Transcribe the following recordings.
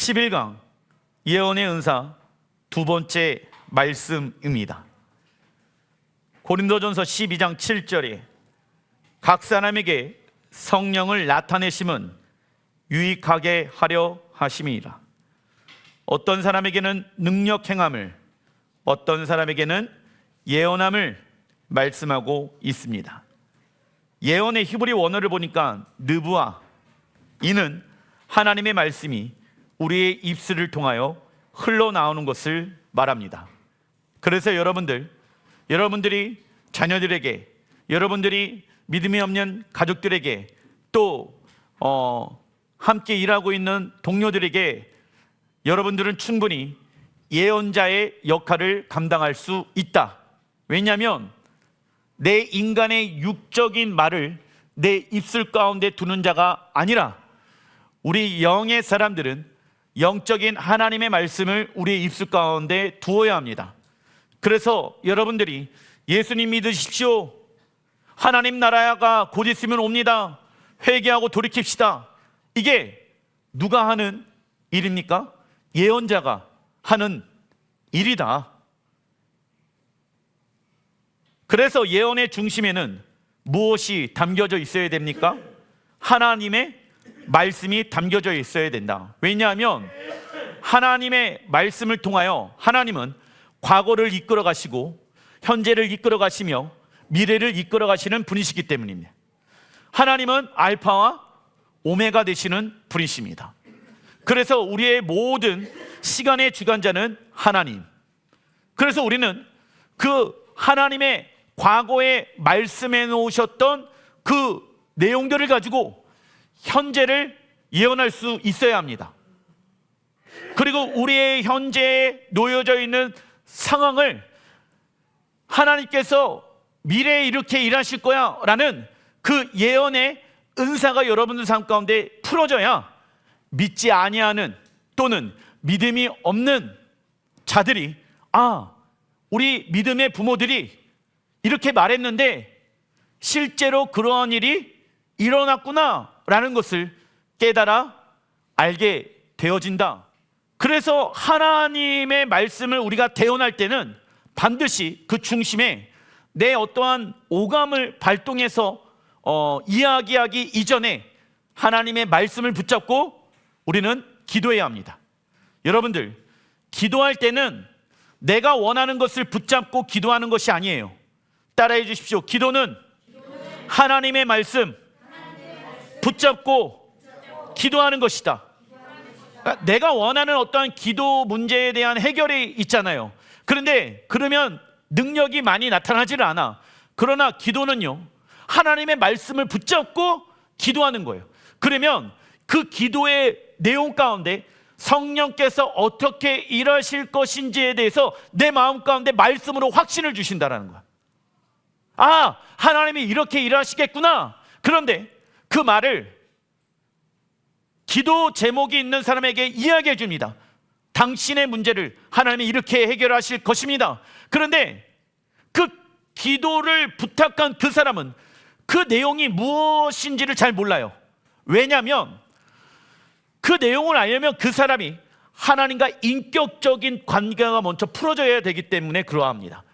11강 예언의 은사 두 번째 말씀입니다. 고린도전서 12장 7절에 각 사람에게 성령을 나타내심은 유익하게 하려 하심이라. 어떤 사람에게는 능력 행함을, 어떤 사람에게는 예언함을 말씀하고 있습니다. 예언의 히브리 원어를 보니까 느부아, 이는 하나님의 말씀이 우리의 입술을 통하여 흘러나오는 것을 말합니다. 그래서 여러분들이 자녀들에게, 여러분들이 믿음이 없는 가족들에게, 또 함께 일하고 있는 동료들에게 여러분들은 충분히 예언자의 역할을 감당할 수 있다. 왜냐하면 내 인간의 육적인 말을 내 입술 가운데 두는 자가 아니라 우리 영의 사람들은 영적인 하나님의 말씀을 우리의 입술 가운데 두어야 합니다. 그래서 여러분들이 예수님 믿으십시오, 하나님 나라가 곧 있으면 옵니다, 회개하고 돌이킵시다, 이게 누가 하는 일입니까? 예언자가 하는 일이다. 그래서 예언의 중심에는 무엇이 담겨져 있어야 됩니까? 하나님의 말씀이 담겨져 있어야 된다. 왜냐하면 하나님의 말씀을 통하여 하나님은 과거를 이끌어 가시고 현재를 이끌어 가시며 미래를 이끌어 가시는 분이시기 때문입니다. 하나님은 알파와 오메가 되시는 분이십니다. 그래서 우리의 모든 시간의 주관자는 하나님. 그래서 우리는 그 하나님의 과거에 말씀해 놓으셨던 그 내용들을 가지고 현재를 예언할 수 있어야 합니다. 그리고 우리의 현재에 놓여져 있는 상황을 하나님께서 미래에 이렇게 일하실 거야 라는 그 예언의 은사가 여러분들 삶 가운데 풀어져야 믿지 아니하는 또는 믿음이 없는 자들이, 우리 믿음의 부모들이 이렇게 말했는데 실제로 그러한 일이 일어났구나 라는 것을 깨달아 알게 되어진다. 그래서 하나님의 말씀을 우리가 대언할 때는 반드시 그 중심에 내 어떠한 오감을 발동해서 이야기하기 이전에 하나님의 말씀을 붙잡고 우리는 기도해야 합니다. 여러분들, 기도할 때는 내가 원하는 것을 붙잡고 기도하는 것이 아니에요. 따라해 주십시오. 기도는 하나님의 말씀 붙잡고 기도하는 것이다. 내가 원하는 어떠한 기도 문제에 대한 해결이 있잖아요. 그런데 그러면 능력이 많이 나타나지를 않아. 그러나 기도는요, 하나님의 말씀을 붙잡고 기도하는 거예요. 그러면 그 기도의 내용 가운데 성령께서 어떻게 일하실 것인지에 대해서 내 마음 가운데 말씀으로 확신을 주신다는 거야. 하나님이 이렇게 일하시겠구나. 그런데 그 말을 기도 제목이 있는 사람에게 이야기해 줍니다. 당신의 문제를 하나님이 이렇게 해결하실 것입니다. 그런데 그 기도를 부탁한 그 사람은 그 내용이 무엇인지를 잘 몰라요. 왜냐하면 그 내용을 알려면 그 사람이 하나님과 인격적인 관계가 먼저 풀어져야 되기 때문에 그러합니다.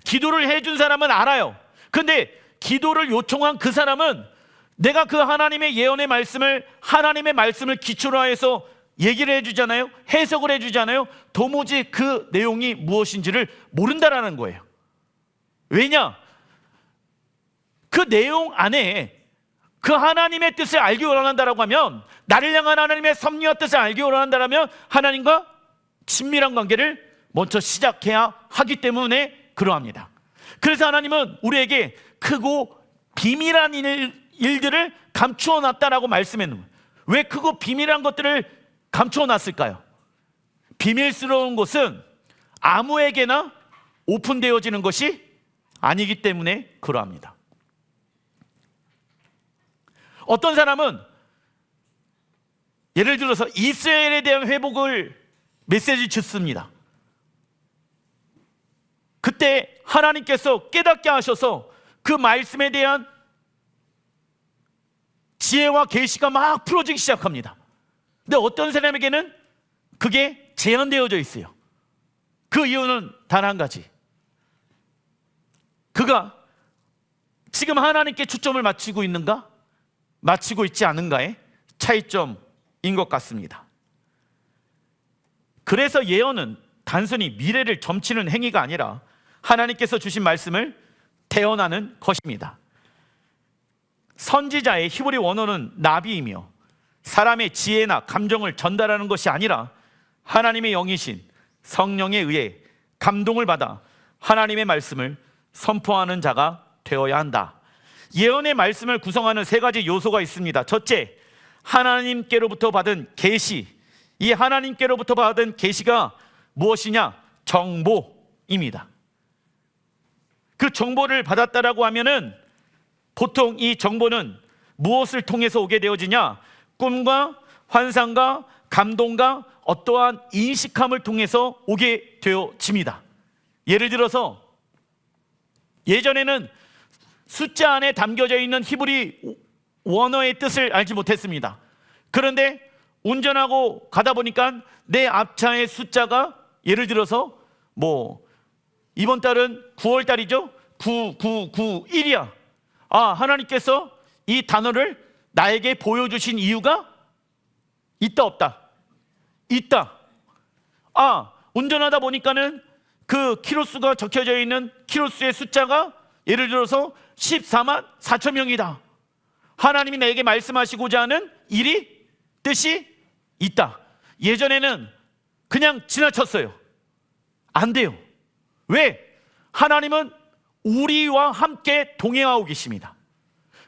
기도를 해준 사람은 알아요. 근데 기도를 요청한 그 사람은 내가 그 하나님의 예언의 말씀을, 하나님의 말씀을 기초로 해서 얘기를 해주잖아요. 해석을 해주잖아요. 도무지 그 내용이 무엇인지를 모른다라는 거예요. 왜냐? 그 내용 안에 그 하나님의 뜻을 알기 원한다라고 하면, 나를 향한 하나님의 섭리와 뜻을 알기 원한다라면 하나님과 친밀한 관계를 먼저 시작해야 하기 때문에 그러합니다. 그래서 하나님은 우리에게 크고 비밀한 일들을 감추어 놨다라고 말씀해 놓은 거예요. 왜 크고 비밀한 것들을 감추어 놨을까요? 비밀스러운 것은 아무에게나 오픈되어지는 것이 아니기 때문에 그러합니다. 어떤 사람은 예를 들어서 이스라엘에 대한 회복을 메시지 듣습니다. 그때 하나님께서 깨닫게 하셔서 그 말씀에 대한 지혜와 계시가 막 풀어지기 시작합니다. 근데 어떤 사람에게는 그게 제한되어져 있어요. 그 이유는 단 한 가지. 그가 지금 하나님께 초점을 맞추고 있는가? 맞추고 있지 않은가의 차이점인 것 같습니다. 그래서 예언은 단순히 미래를 점치는 행위가 아니라 하나님께서 주신 말씀을 대언하는 것입니다. 선지자의 히브리 원어는 나비이며 사람의 지혜나 감정을 전달하는 것이 아니라 하나님의 영이신 성령에 의해 감동을 받아 하나님의 말씀을 선포하는 자가 되어야 한다. 예언의 말씀을 구성하는 세 가지 요소가 있습니다. 첫째, 하나님께로부터 받은 계시. 이 하나님께로부터 받은 계시가 무엇이냐? 정보입니다. 그 정보를 받았다라고 하면은 보통 이 정보는 무엇을 통해서 오게 되어지냐? 꿈과 환상과 감동과 어떠한 인식함을 통해서 오게 되어집니다. 예를 들어서 예전에는 숫자 안에 담겨져 있는 히브리 원어의 뜻을 알지 못했습니다. 그런데 운전하고 가다 보니까 내 앞차의 숫자가 예를 들어서 이번 달은 9월 달이죠? 9991이야. 하나님께서 이 단어를 나에게 보여주신 이유가 있다 없다? 있다. 운전하다 보니까는 그 키로수가 적혀져 있는 키로수의 숫자가 예를 들어서 14만 4천 명이다. 하나님이 나에게 말씀하시고자 하는 일이 뜻이 있다. 예전에는 그냥 지나쳤어요. 안 돼요. 왜? 하나님은 우리와 함께 동행하고 계십니다.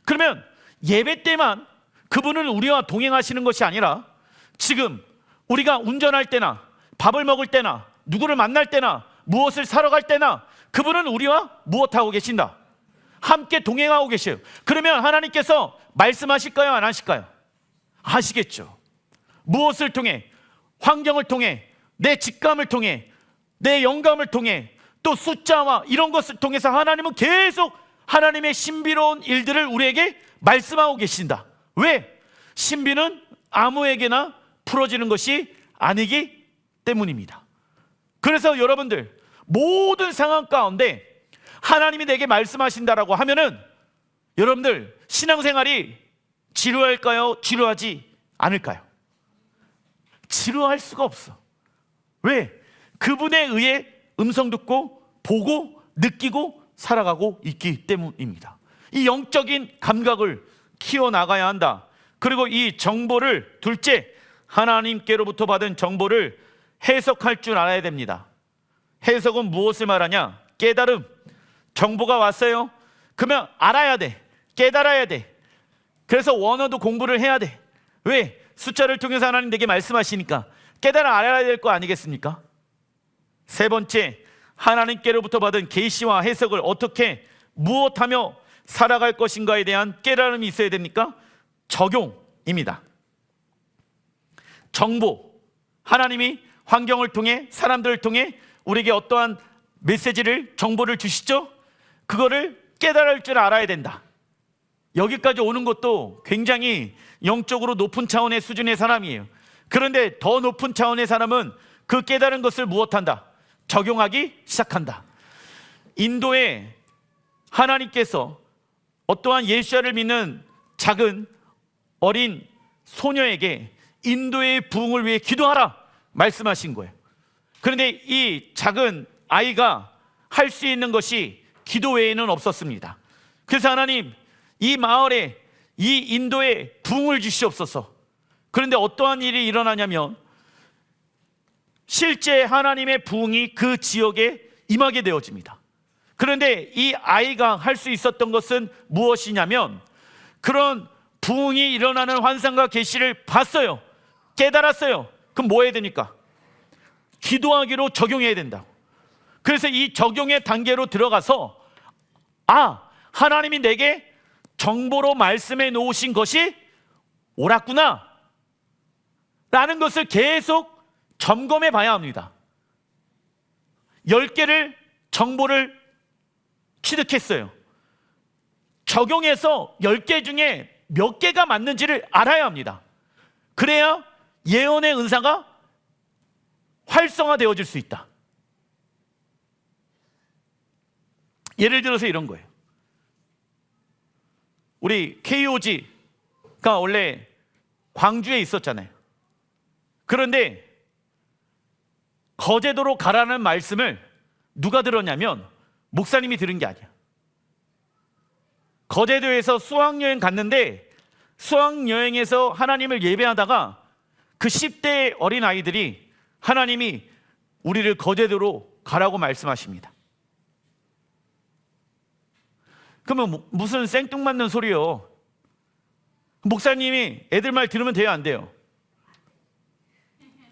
그러면 예배 때만 그분은 우리와 동행하시는 것이 아니라 지금 우리가 운전할 때나 밥을 먹을 때나 누구를 만날 때나 무엇을 사러 갈 때나 그분은 우리와 무엇하고 계신다? 함께 동행하고 계셔요. 그러면 하나님께서 말씀하실까요? 안 하실까요? 하시겠죠. 무엇을 통해? 환경을 통해, 내 직감을 통해, 내 영감을 통해, 또 숫자와 이런 것을 통해서 하나님은 계속 하나님의 신비로운 일들을 우리에게 말씀하고 계신다. 왜? 신비는 아무에게나 풀어지는 것이 아니기 때문입니다. 그래서 여러분들 모든 상황 가운데 하나님이 내게 말씀하신다라고 하면은 여러분들 신앙생활이 지루할까요? 지루하지 않을까요? 지루할 수가 없어. 왜? 그분에 의해 음성 듣고 보고 느끼고 살아가고 있기 때문입니다. 이 영적인 감각을 키워나가야 한다. 그리고 이 정보를 둘째, 하나님께로부터 받은 정보를 해석할 줄 알아야 됩니다. 해석은 무엇을 말하냐? 깨달음. 정보가 왔어요. 그러면 알아야 돼. 깨달아야 돼. 그래서 원어도 공부를 해야 돼. 왜? 숫자를 통해서 하나님 내게 말씀하시니까 깨달아 알아야 될 거 아니겠습니까? 세 번째, 하나님께로부터 받은 계시와 해석을 어떻게 무엇하며 살아갈 것인가에 대한 깨달음이 있어야 됩니까? 적용입니다. 정보, 하나님이 환경을 통해 사람들을 통해 우리에게 어떠한 메시지를 정보를 주시죠? 그거를 깨달을 줄 알아야 된다. 여기까지 오는 것도 굉장히 영적으로 높은 차원의 수준의 사람이에요. 그런데 더 높은 차원의 사람은 그 깨달은 것을 무엇한다? 적용하기 시작한다. 인도에 하나님께서 어떠한 예수를 믿는 작은 어린 소녀에게 인도의 부흥을 위해 기도하라 말씀하신 거예요. 그런데 이 작은 아이가 할 수 있는 것이 기도 외에는 없었습니다. 그래서 하나님, 이 마을에 이 인도에 부흥을 주시옵소서. 그런데 어떠한 일이 일어나냐면 실제 하나님의 부흥이 그 지역에 임하게 되어집니다. 그런데 이 아이가 할 수 있었던 것은 무엇이냐면 그런 부흥이 일어나는 환상과 계시를 봤어요. 깨달았어요. 그럼 뭐 해야 되니까? 기도하기로 적용해야 된다. 그래서 이 적용의 단계로 들어가서 하나님이 내게 정보로 말씀해 놓으신 것이 옳았구나 라는 것을 계속 점검해 봐야 합니다. 10개를 정보를 취득했어요. 적용해서 10개 중에 몇 개가 맞는지를 알아야 합니다. 그래야 예언의 은사가 활성화되어질 수 있다. 예를 들어서 이런 거예요. 우리 KOG가 원래 광주에 있었잖아요. 그런데 거제도로 가라는 말씀을 누가 들었냐면 목사님이 들은 게 아니야. 거제도에서 수학여행 갔는데 수학여행에서 하나님을 예배하다가 그 10대 어린아이들이 하나님이 우리를 거제도로 가라고 말씀하십니다. 그러면 무슨 생뚱맞는 소리요? 목사님이 애들 말 들으면 돼요, 안 돼요?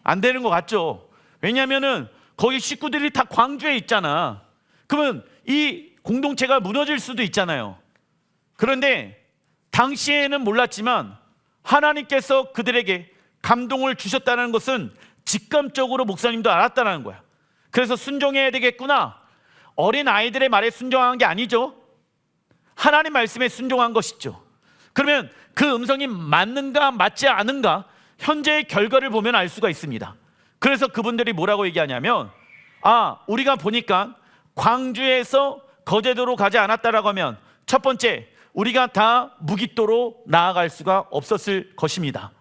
안 되는 것 같죠? 왜냐하면은 거기 식구들이 다 광주에 있잖아. 그러면 이 공동체가 무너질 수도 있잖아요. 그런데 당시에는 몰랐지만 하나님께서 그들에게 감동을 주셨다는 것은 직감적으로 목사님도 알았다는 거야. 그래서 순종해야 되겠구나. 어린 아이들의 말에 순종한 게 아니죠. 하나님 말씀에 순종한 것이죠. 그러면 그 음성이 맞는가 맞지 않은가 현재의 결과를 보면 알 수가 있습니다. 그래서 그분들이 뭐라고 얘기하냐면 우리가 보니까 광주에서 거제도로 가지 않았다라고 하면 첫 번째, 우리가 다 무깃도로 나아갈 수가 없었을 것입니다.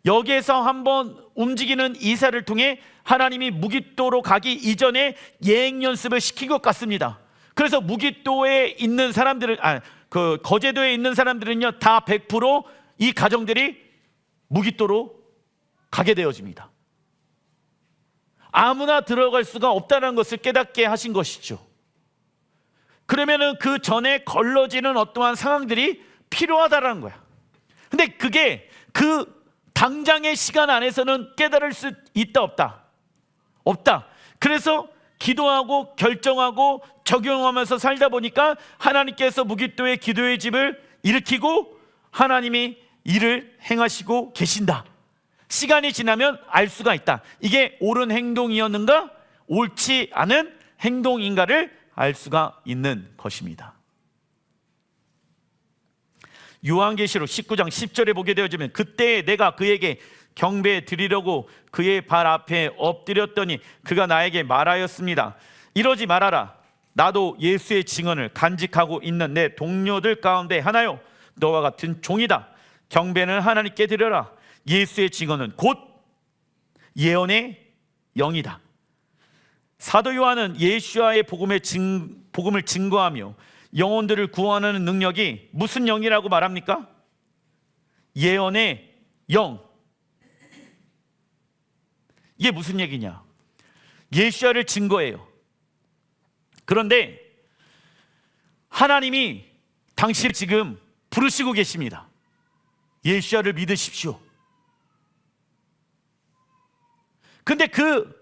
여기에서 한번 움직이는 이사를 통해 하나님이 무깃도로 가기 이전에 예행 연습을 시킨 것 같습니다. 그래서 무깃도에 있는 사람들은 그 거제도에 있는 사람들은요 다 100% 이 가정들이 무깃도로 가게 되어집니다. 아무나 들어갈 수가 없다는 것을 깨닫게 하신 것이죠. 그러면은 그 전에 걸러지는 어떠한 상황들이 필요하다라는 거야. 근데 그게 그 당장의 시간 안에서는 깨달을 수 있다 없다? 없다. 그래서 기도하고 결정하고 적용하면서 살다 보니까 하나님께서 무깃도의 기도의 집을 일으키고 하나님이 일을 행하시고 계신다. 시간이 지나면 알 수가 있다. 이게 옳은 행동이었는가 옳지 않은 행동인가를 알 수가 있는 것입니다. 요한계시록 19장 10절에 보게 되어지면 그때 내가 그에게 경배 드리려고 그의 발 앞에 엎드렸더니 그가 나에게 말하였습니다. 이러지 말아라. 나도 예수의 증언을 간직하고 있는 내 동료들 가운데 하나요. 너와 같은 종이다. 경배는 하나님께 드려라. 예수의 증언은 곧 예언의 영이다. 사도 요한은 예수와의 복음을 증거하며 영혼들을 구원하는 능력이 무슨 영이라고 말합니까? 예언의 영. 이게 무슨 얘기냐? 예수와를 증거해요. 그런데 하나님이 당신을 지금 부르시고 계십니다. 예수와를 믿으십시오. 근데 그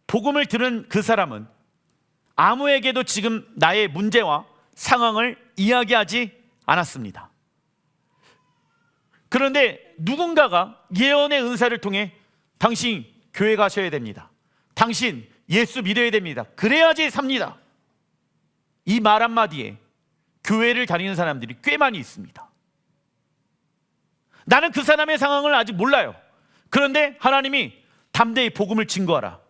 복음을 들은 그 사람은 아무에게도 지금 나의 문제와 상황을 이야기하지 않았습니다. 그런데 누군가가 예언의 은사를 통해 당신 교회 가셔야 됩니다. 당신 예수 믿어야 됩니다. 그래야지 삽니다. 이 말 한마디에 교회를 다니는 사람들이 꽤 많이 있습니다. 나는 그 사람의 상황을 아직 몰라요. 그런데 하나님이 담대히 복음을 증거하라.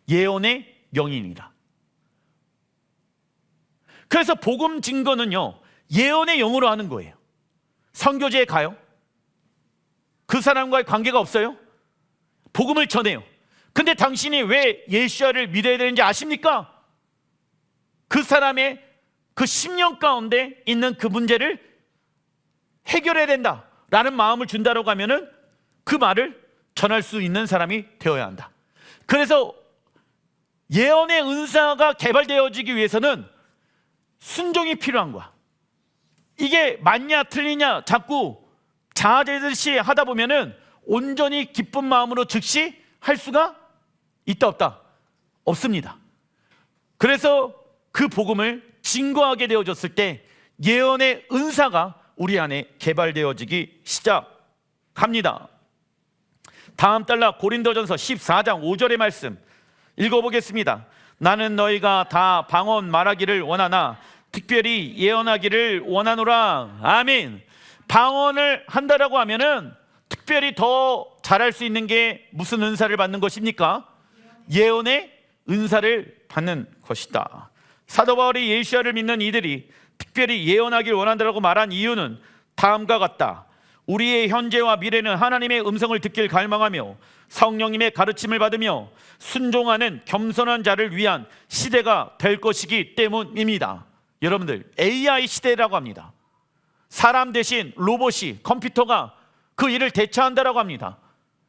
예언의 영이니라. 그래서 복음 증거는요 예언의 영으로 하는 거예요. 선교지에 가요? 그 사람과의 관계가 없어요? 복음을 전해요. 근데 당신이 왜 예수야를 믿어야 되는지 아십니까? 그 사람의 그 심령 가운데 있는 그 문제를 해결해야 된다라는 마음을 준다라고 하면은 그 말을 전할 수 있는 사람이 되어야 한다. 그래서 예언의 은사가 개발되어지기 위해서는 순종이 필요한 거야. 이게 맞냐 틀리냐 자꾸 자아제듯이 하다 보면은 온전히 기쁜 마음으로 즉시 할 수가 있다 없다? 없습니다. 그래서 그 복음을 증거하게 되어졌을 때 예언의 은사가 우리 안에 개발되어지기 시작합니다. 다음 달락 고린도전서 14장 5절의 말씀 읽어보겠습니다. 나는 너희가 다 방언 말하기를 원하나 특별히 예언하기를 원하노라. 아멘. 방언을 한다라고 하면은 특별히 더 잘할 수 있는 게 무슨 은사를 받는 것입니까? 예언의 은사를 받는 것이다. 사도 바울이 예수를 믿는 이들이 특별히 예언하길 원한다고 말한 이유는 다음과 같다. 우리의 현재와 미래는 하나님의 음성을 듣길 갈망하며 성령님의 가르침을 받으며 순종하는 겸손한 자를 위한 시대가 될 것이기 때문입니다. 여러분들, AI 시대라고 합니다. 사람 대신 로봇이, 컴퓨터가 그 일을 대체한다라고 합니다.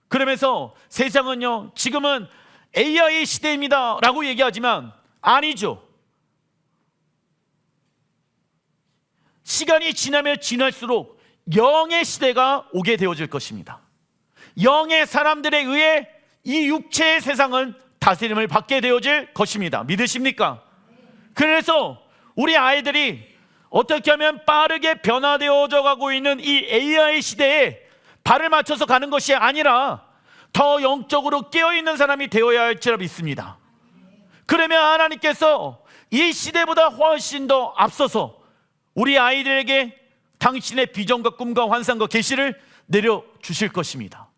그러면서 세상은요, 지금은 AI 시대입니다 라고 얘기하지만 아니죠. 시간이 지나면 지날수록 영의 시대가 오게 되어질 것입니다. 영의 사람들에 의해 이 육체의 세상은 다스림을 받게 되어질 것입니다. 믿으십니까? 그래서 우리 아이들이 어떻게 하면 빠르게 변화되어져 가고 있는 이 AI 시대에 발을 맞춰서 가는 것이 아니라 더 영적으로 깨어있는 사람이 되어야 할 줄 믿습니다. 그러면 하나님께서 이 시대보다 훨씬 더 앞서서 우리 아이들에게 당신의 비전과 꿈과 환상과 계시를 내려주실 것입니다.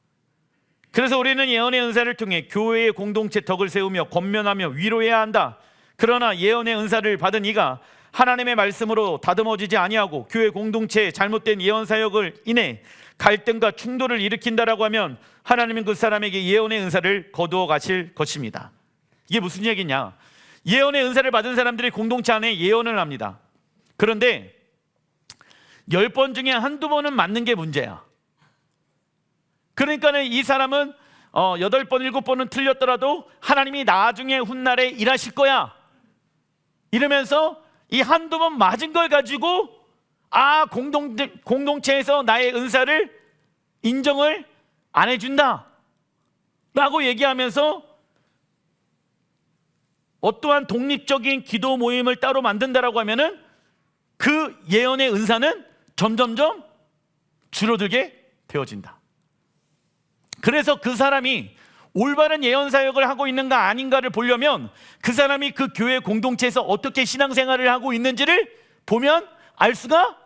그래서 우리는 예언의 은사를 통해 교회의 공동체 덕을 세우며 권면하며 위로해야 한다. 그러나 예언의 은사를 받은 이가 하나님의 말씀으로 다듬어지지 아니하고 교회 공동체의 잘못된 예언 사역을 인해 갈등과 충돌을 일으킨다라고 하면 하나님은 그 사람에게 예언의 은사를 거두어 가실 것입니다. 이게 무슨 얘기냐? 예언의 은사를 받은 사람들이 공동체 안에 예언을 합니다. 그런데 10번 중에 한두 번은 맞는 게 문제야. 그러니까 이 사람은 8번, 7번은 틀렸더라도 하나님이 나중에 훗날에 일하실 거야 이러면서 이 한두 번 맞은 걸 가지고 공동체에서 나의 은사를 인정을 안 해준다 라고 얘기하면서 어떠한 독립적인 기도 모임을 따로 만든다라고 하면은 그 예언의 은사는 점점점 줄어들게 되어진다. 그래서 그 사람이 올바른 예언 사역을 하고 있는가 아닌가를 보려면 그 사람이 그 교회 공동체에서 어떻게 신앙생활을 하고 있는지를 보면 알 수가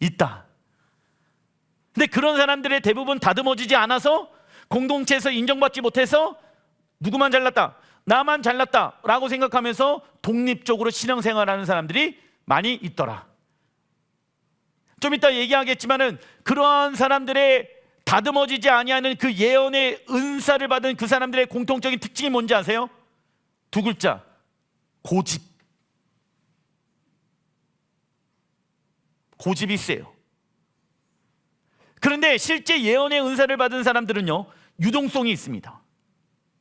있다. 근데 그런 사람들의 대부분 다듬어지지 않아서 공동체에서 인정받지 못해서 누구만 잘났다, 나만 잘났다 라고 생각하면서 독립적으로 신앙생활하는 사람들이 많이 있더라. 좀 이따 얘기하겠지만은 그러한 사람들의 다듬어지지 아니하는 그 예언의 은사를 받은 그 사람들의 공통적인 특징이 뭔지 아세요? 2글자, 고집. 고집이 세요. 그런데 실제 예언의 은사를 받은 사람들은요, 유동성이 있습니다.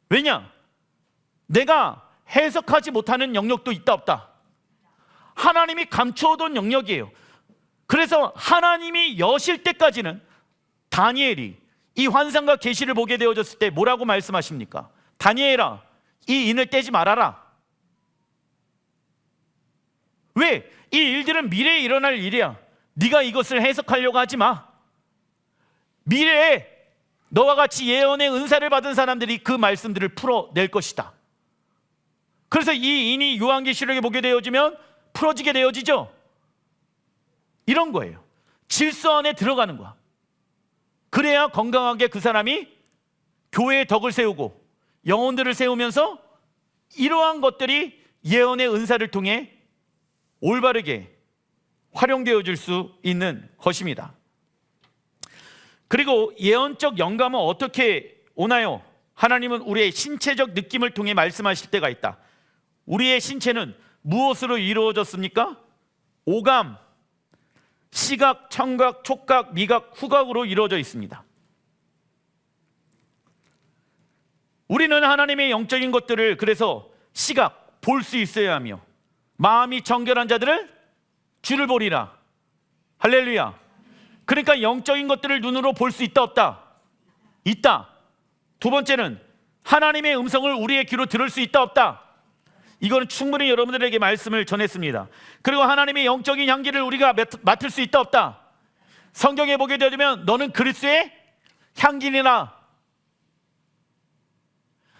왜냐? 내가 해석하지 못하는 영역도 있다 없다. 하나님이 감추어둔 영역이에요. 그래서 하나님이 여실 때까지는 다니엘이 이 환상과 계시를 보게 되어졌을 때 뭐라고 말씀하십니까? 다니엘아, 이 인을 떼지 말아라. 왜? 이 일들은 미래에 일어날 일이야. 네가 이것을 해석하려고 하지 마. 미래에 너와 같이 예언의 은사를 받은 사람들이 그 말씀들을 풀어낼 것이다. 그래서 이 인이 요한계시록에 보게 되어지면 풀어지게 되어지죠. 이런 거예요. 질서 안에 들어가는 거야. 그래야 건강하게 그 사람이 교회의 덕을 세우고 영혼들을 세우면서 이러한 것들이 예언의 은사를 통해 올바르게 활용되어질 수 있는 것입니다. 그리고 예언적 영감은 어떻게 오나요? 하나님은 우리의 신체적 느낌을 통해 말씀하실 때가 있다. 우리의 신체는 무엇으로 이루어졌습니까? 오감, 시각, 청각, 촉각, 미각, 후각으로 이루어져 있습니다. 우리는 하나님의 영적인 것들을 그래서 시각, 볼 수 있어야 하며 마음이 정결한 자들은 주를 보리라. 할렐루야. 그러니까 영적인 것들을 눈으로 볼 수 있다 없다? 있다. 두 번째는 하나님의 음성을 우리의 귀로 들을 수 있다 없다? 이거는 충분히 여러분들에게 말씀을 전했습니다. 그리고 하나님의 영적인 향기를 우리가 맡을 수 있다 없다? 성경에 보게 되면 너는 그리스도의 향기니라.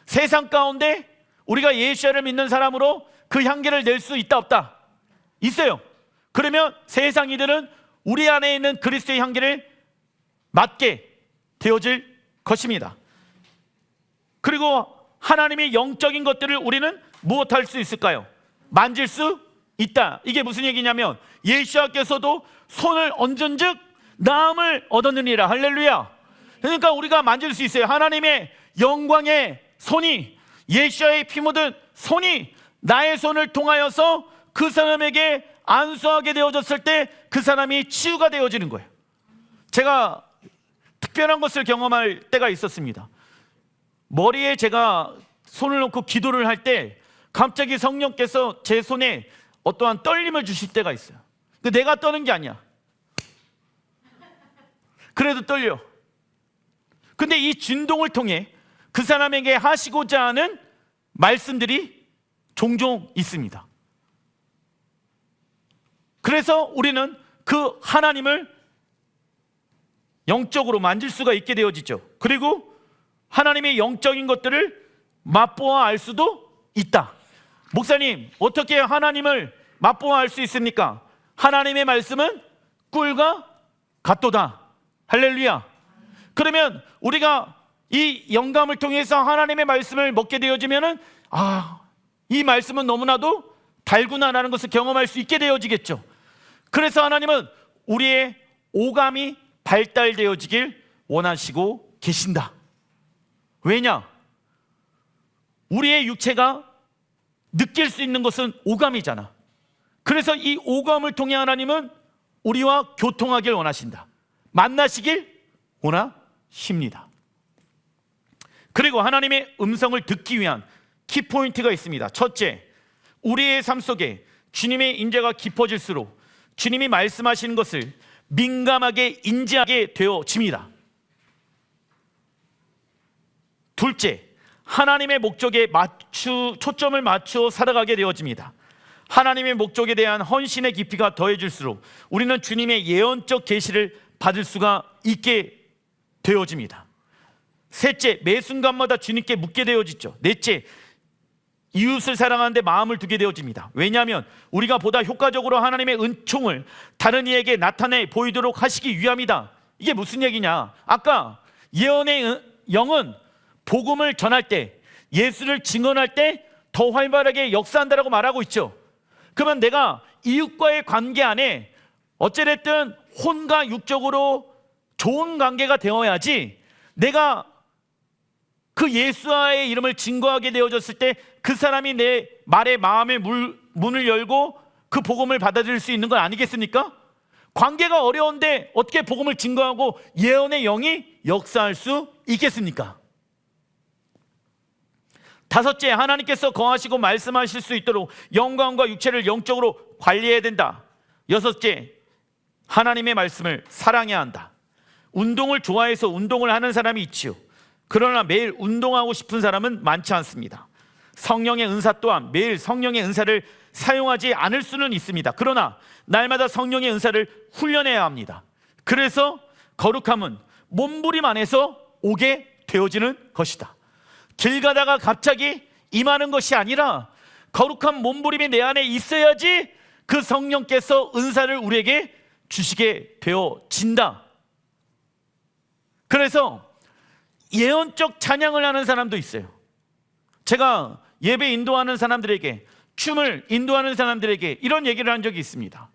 세상 가운데 우리가 예수를 믿는 사람으로 그 향기를 낼 수 있다 없다? 있어요. 그러면 세상 이들은 우리 안에 있는 그리스도의 향기를 맡게 되어질 것입니다. 그리고 하나님의 영적인 것들을 우리는 무엇할 수 있을까요? 만질 수 있다. 이게 무슨 얘기냐면 예수께서도 손을 얹은즉 나음을 얻었느니라. 할렐루야. 그러니까 우리가 만질 수 있어요. 하나님의 영광의 손이, 예수의 피 묻은 손이 나의 손을 통하여서 그 사람에게 안수하게 되어졌을 때 그 사람이 치유가 되어지는 거예요. 제가 특별한 것을 경험할 때가 있었습니다. 머리에 제가 손을 놓고 기도를 할 때 갑자기 성령께서 제 손에 어떠한 떨림을 주실 때가 있어요. 내가 떠는 게 아니야. 그래도 떨려. 근데 이 진동을 통해 그 사람에게 하시고자 하는 말씀들이 종종 있습니다. 그래서 우리는 그 하나님을 영적으로 만질 수가 있게 되어지죠. 그리고 하나님의 영적인 것들을 맛보아 알 수도 있다. 목사님, 어떻게 하나님을 맛보아 알 수 있습니까? 하나님의 말씀은 꿀과 같도다. 할렐루야. 그러면 우리가 이 영감을 통해서 하나님의 말씀을 먹게 되어지면은 이 말씀은 너무나도 달구나라는 것을 경험할 수 있게 되어지겠죠. 그래서 하나님은 우리의 오감이 발달되어지길 원하시고 계신다. 왜냐? 우리의 육체가 느낄 수 있는 것은 오감이잖아. 그래서 이 오감을 통해 하나님은 우리와 교통하길 원하신다. 만나시길 원하십니다. 그리고 하나님의 음성을 듣기 위한 키포인트가 있습니다. 첫째, 우리의 삶 속에 주님의 임재가 깊어질수록 주님이 말씀하시는 것을 민감하게 인지하게 되어집니다. 둘째, 하나님의 목적에 초점을 맞추어 살아가게 되어집니다. 하나님의 목적에 대한 헌신의 깊이가 더해질수록 우리는 주님의 예언적 계시를 받을 수가 있게 되어집니다. 셋째, 매 순간마다 주님께 묻게 되어지죠. 넷째, 이웃을 사랑하는데 마음을 두게 되어집니다. 왜냐하면 우리가 보다 효과적으로 하나님의 은총을 다른 이에게 나타내 보이도록 하시기 위함이다. 이게 무슨 얘기냐? 아까 예언의 영은 복음을 전할 때, 예수를 증언할 때 더 활발하게 역사한다라고 말하고 있죠. 그러면 내가 이웃과의 관계 안에 어찌됐든 혼과 육적으로 좋은 관계가 되어야지 내가 그 예수와의 이름을 증거하게 되어졌을 때 그 사람이 내 말의 마음의 문을 열고 그 복음을 받아들일 수 있는 건 아니겠습니까? 관계가 어려운데 어떻게 복음을 증거하고 예언의 영이 역사할 수 있겠습니까? 다섯째, 하나님께서 거하시고 말씀하실 수 있도록 영광과 육체를 영적으로 관리해야 된다. 여섯째, 하나님의 말씀을 사랑해야 한다. 운동을 좋아해서 운동을 하는 사람이 있지요. 그러나 매일 운동하고 싶은 사람은 많지 않습니다. 성령의 은사 또한 매일 성령의 은사를 사용하지 않을 수는 있습니다. 그러나 날마다 성령의 은사를 훈련해야 합니다. 그래서 거룩함은 몸부림 안에서 오게 되어지는 것이다. 길 가다가 갑자기 임하는 것이 아니라 거룩한 몸부림이 내 안에 있어야지 그 성령께서 은사를 우리에게 주시게 되어진다. 그래서 예언적 찬양을 하는 사람도 있어요. 제가 예배 인도하는 사람들에게, 춤을 인도하는 사람들에게 이런 얘기를 한 적이 있습니다.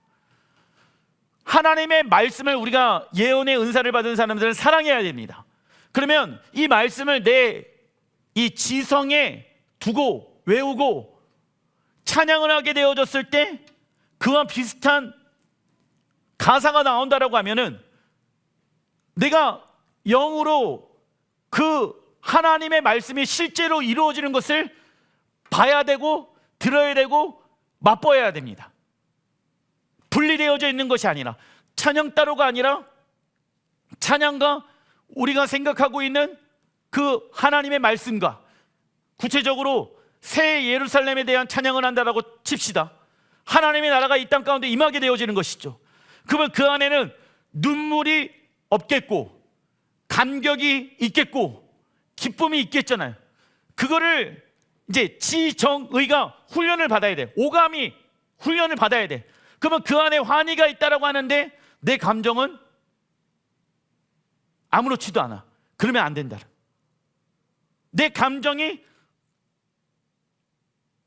하나님의 말씀을 우리가 예언의 은사를 받은 사람들은 사랑해야 됩니다. 그러면 이 말씀을 내 이 지성에 두고 외우고 찬양을 하게 되어졌을 때 그와 비슷한 가사가 나온다라고 하면은 내가 영으로 그 하나님의 말씀이 실제로 이루어지는 것을 봐야 되고 들어야 되고 맛보아야 됩니다. 분리되어져 있는 것이 아니라, 찬양 따로가 아니라 찬양과 우리가 생각하고 있는 그 하나님의 말씀과, 구체적으로 새 예루살렘에 대한 찬양을 한다라고 칩시다. 하나님의 나라가 이 땅 가운데 임하게 되어지는 것이죠. 그러면 그 안에는 눈물이 없겠고 감격이 있겠고 기쁨이 있겠잖아요. 그거를 이제 지정의가 훈련을 받아야 돼. 오감이 훈련을 받아야 돼. 그러면 그 안에 환희가 있다라고 하는데 내 감정은 아무렇지도 않아. 그러면 안 된다. 내 감정이